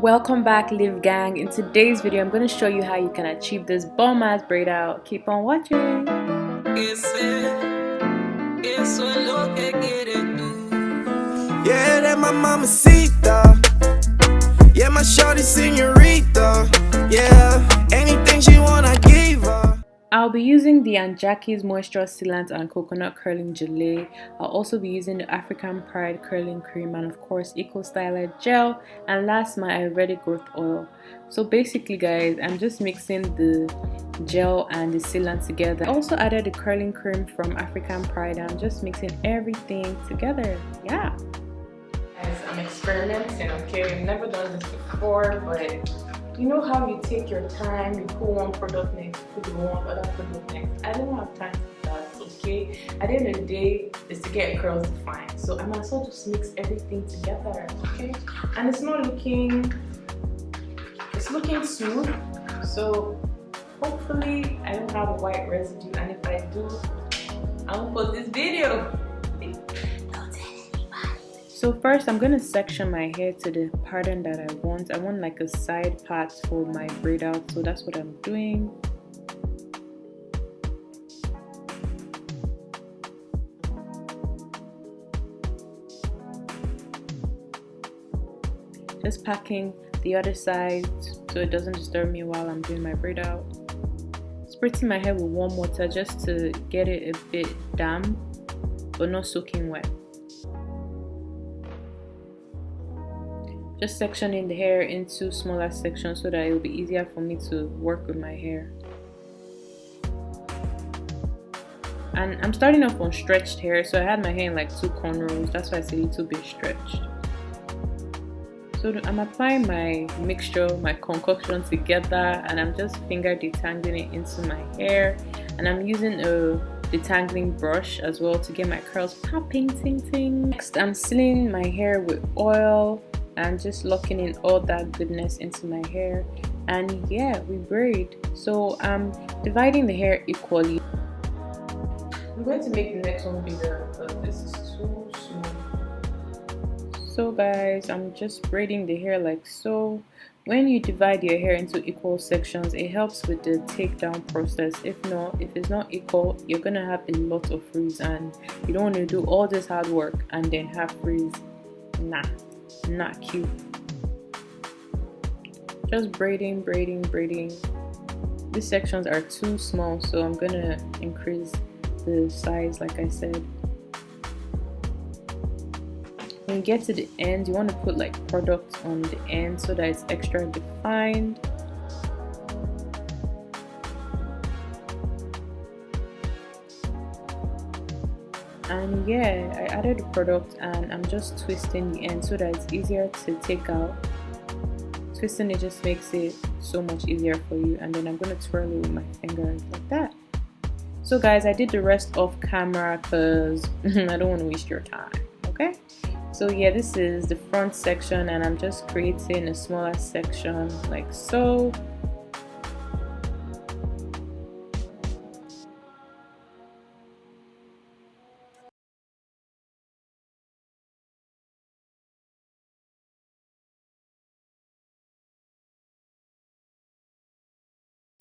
Welcome back, Live Gang. In today's video I'm going to show you how you can achieve this bomb ass braid out. Keep on watching. Yeah, that my mamacita. Yeah, my shorty señorita. Yeah, anything she want I give her. I'll be using the Aunt Jackie's Moisture Sealant and Coconut Curling Gelée. I'll also be using the African Pride Curling Cream and of course Eco Styler Gel, and last my Ayurvedic Growth Oil. So basically guys, I'm just mixing the gel and the sealant together. I also added the curling cream from African Pride. I'm just mixing everything together. Yeah. Guys, I'm experimenting, okay? I've never done this before, but you know how you take your time, you put one product next, put the one other product next. I don't have time for that, okay? At the end of the day, is to get curls defined. So I might as well just mix everything together, okay? And it's looking smooth. So hopefully I don't have a white residue, and if I do, I won't post this video. So first I'm going to section my hair to the pattern that I want. I want like a side part for my braid out, so that's what I'm doing. Just packing the other side so it doesn't disturb me while I'm doing my braid out. Spritzing my hair with warm water just to get it a bit damp but not soaking wet. Just sectioning the hair into smaller sections so that it will be easier for me to work with my hair. And I'm starting off on stretched hair, so I had my hair in like 2 cornrows, that's why it's a little bit stretched. So I'm applying my mixture, my concoction together, and I'm just finger detangling it into my hair. And I'm using a detangling brush as well to get my curls popping, ting ting. Next, I'm sealing my hair with oil and just locking in all that goodness into my hair, and yeah, we braid. So I'm dividing the hair equally. I'm going to make the next one bigger because this is too small. So guys, I'm just braiding the hair like so. When you divide your hair into equal sections, it helps with the takedown process. If it's not equal, you're gonna have a lot of frizz, and you don't want to do all this hard work and then have frizz. Nah, not cute. Just braiding. These sections are too small, so I'm gonna increase the size like I said. When you get to the end, you want to put like product on the end so that it's extra defined. And yeah, I added the product and I'm just twisting the end so that it's easier to take out. Twisting it just makes it so much easier for you, and then I'm going to twirl it with my fingers like that. So guys, I did the rest off camera because I don't want to waste your time, okay? So yeah, this is the front section and I'm just creating a smaller section like so.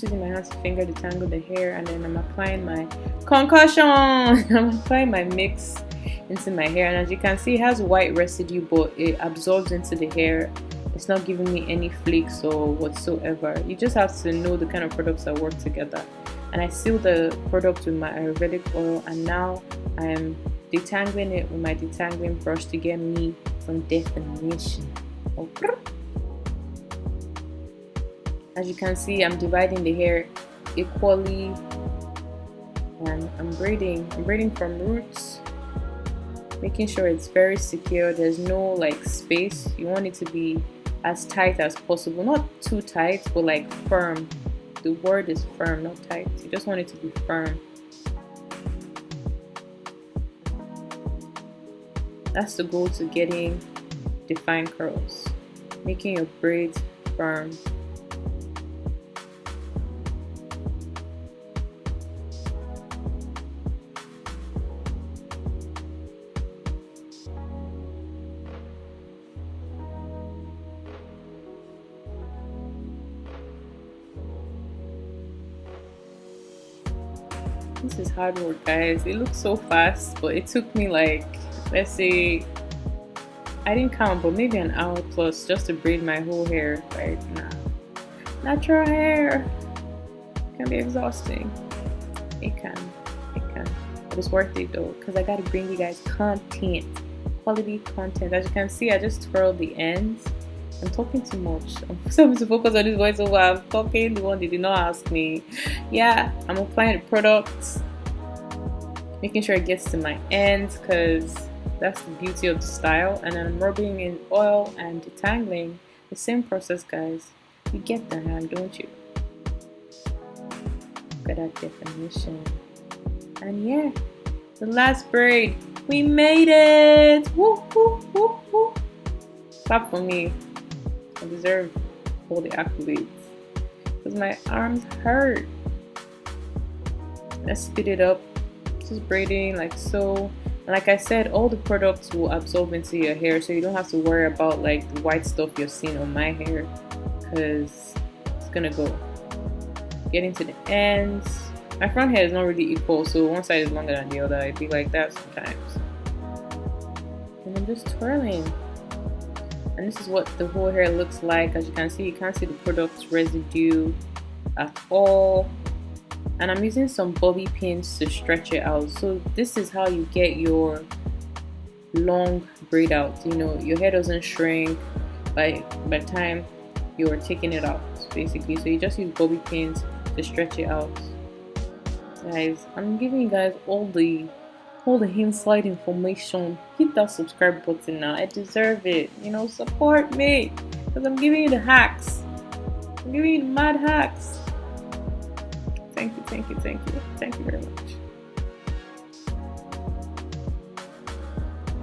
Using my hands to finger detangle the hair, and then I'm applying my concussion. I'm applying my mix into my hair, and as you can see, it has white residue, but it absorbs into the hair. It's not giving me any flakes or whatsoever. You just have to know the kind of products that work together. And I seal the product with my Ayurvedic oil, and now I am detangling it with my detangling brush to get me some definition. Okay. As you can see, I'm dividing the hair equally, and I'm braiding from roots, making sure it's very secure. There's no like space. You want it to be as tight as possible, not too tight, but like firm. The word is firm, not tight. You just want it to be firm. That's the goal to getting defined curls, making your braids firm. This is hard work, guys. It looks so fast, but it took me like, let's say, I didn't count, but maybe an hour plus just to braid my whole hair. Right? Nah. Natural hair can be exhausting. It can. But it's worth it though, because I gotta bring you guys content. Quality content. As you can see, I just twirled the ends. I'm talking too much. I'm supposed to focus on this voiceover. I'm talking the one they did not ask me. Yeah, I'm applying the products, making sure it gets to my ends, because that's the beauty of the style. And then I'm rubbing in oil and detangling. The same process, guys. You get the hang, don't you? Look at that definition. And yeah, the last braid. We made it! Woo, woo, woo, woo. Clap for me. I deserve all the accolades, because my arms hurt. Let's speed it up. Just braiding like so. And like I said, all the products will absorb into your hair, so you don't have to worry about like the white stuff you're seeing on my hair, because it's gonna go. Getting to the ends. My front hair is not really equal, so one side is longer than the other. It'd be like that sometimes. And I'm just twirling. And this is what the whole hair looks like. As you can see, you can't see the product residue at all. And I'm using some bobby pins to stretch it out. So this is how you get your long braid out. You know, your hair doesn't shrink by the time you're taking it out, basically. So you just use bobby pins to stretch it out. Guys, I'm giving you guys all the inside information. Hit that subscribe button now. I deserve it. You know, support me, because I'm giving you the hacks. I'm giving you the mad hacks. Thank you very much.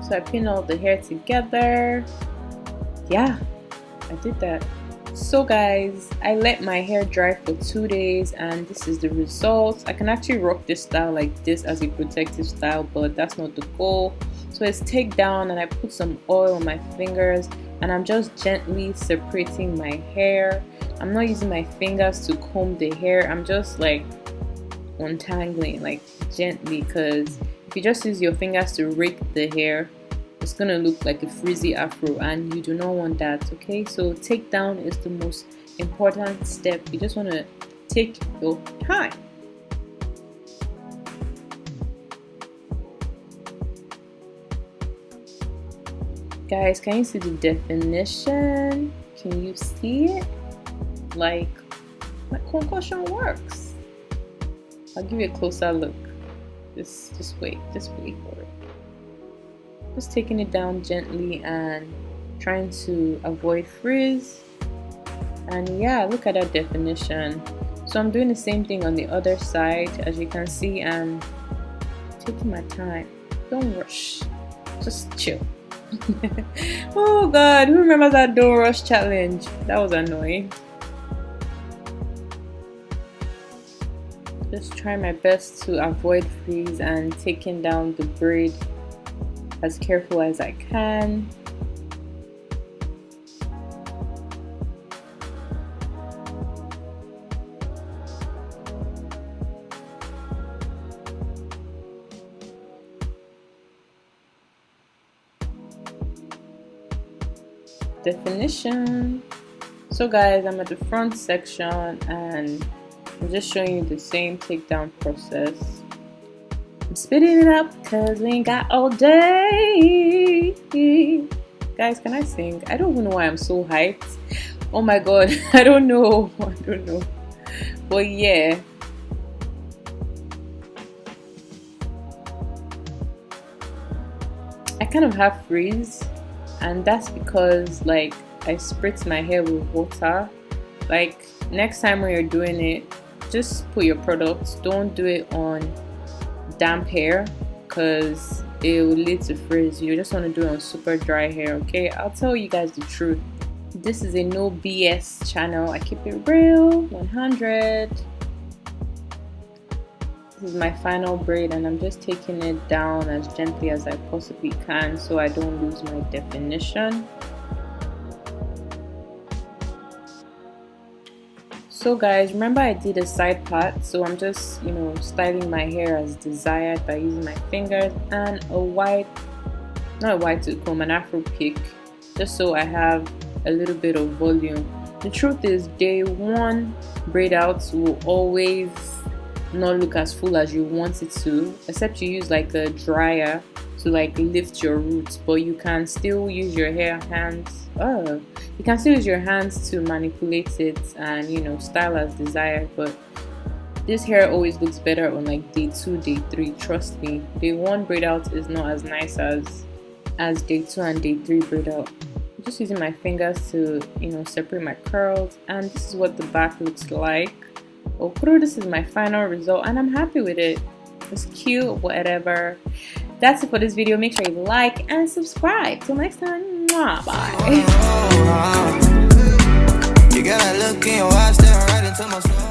So I pin all the hair together. Yeah, I did that. So guys, I let my hair dry for 2 days, and this is the result. I can actually rock this style like this as a protective style, but that's not the goal. So it's take down, and I put some oil on my fingers, and I'm just gently separating my hair. I'm not using my fingers to comb the hair. I'm just like untangling like gently, because if you just use your fingers to rake the hair, it's gonna look like a frizzy afro, and you do not want that. Okay, so take down is the most important step. You just want to take your time. Guys, can you see the definition? Can you see it? Like, my concussion works. I'll give you a closer look. Just wait for it. Just taking it down gently and trying to avoid frizz. And yeah, look at that definition. So I'm doing the same thing on the other side. As you can see, I'm taking my time. Don't rush, just chill. Oh god, who remembers that don't rush challenge? That was annoying. Just try my best to avoid frizz and taking down the braid as careful as I can. Definition. So guys, I'm at the front section, and I'm just showing you the same takedown process. I'm speeding it up because we ain't got all day. Guys, can I sing? I don't even know why I'm so hyped. Oh my god, I don't know. But yeah. I kind of have frizz, and that's because like I spritz my hair with water. Like next time when you're doing it, just put your products. Don't do it on damp hair, because it will lead to frizz. You just want to do it on super dry hair. Okay, I'll tell you guys the truth. This is a no BS channel. I keep it real, 100. This is my final braid, and I'm just taking it down as gently as I possibly can so I don't lose my definition. So guys, remember I did a side part, so I'm just, styling my hair as desired by using my fingers and not a wide tooth comb, an afro pick, just so I have a little bit of volume. The truth is, day one braid outs will always not look as full as you want it to, except you use like a dryer to like lift your roots, but you can still use your hands to manipulate it and style as desired. But this hair always looks better on like day 2, day 3. Trust me, day 1 braid out is not as nice as day 2 and day 3 braid out. I'm just using my fingers to separate my curls, and this is what the back looks like. This is my final result and I'm happy with it. It's cute, whatever. That's it for this video. Make sure you like and subscribe. Till next time, bye. You got a look in your eyes, staring right into my soul.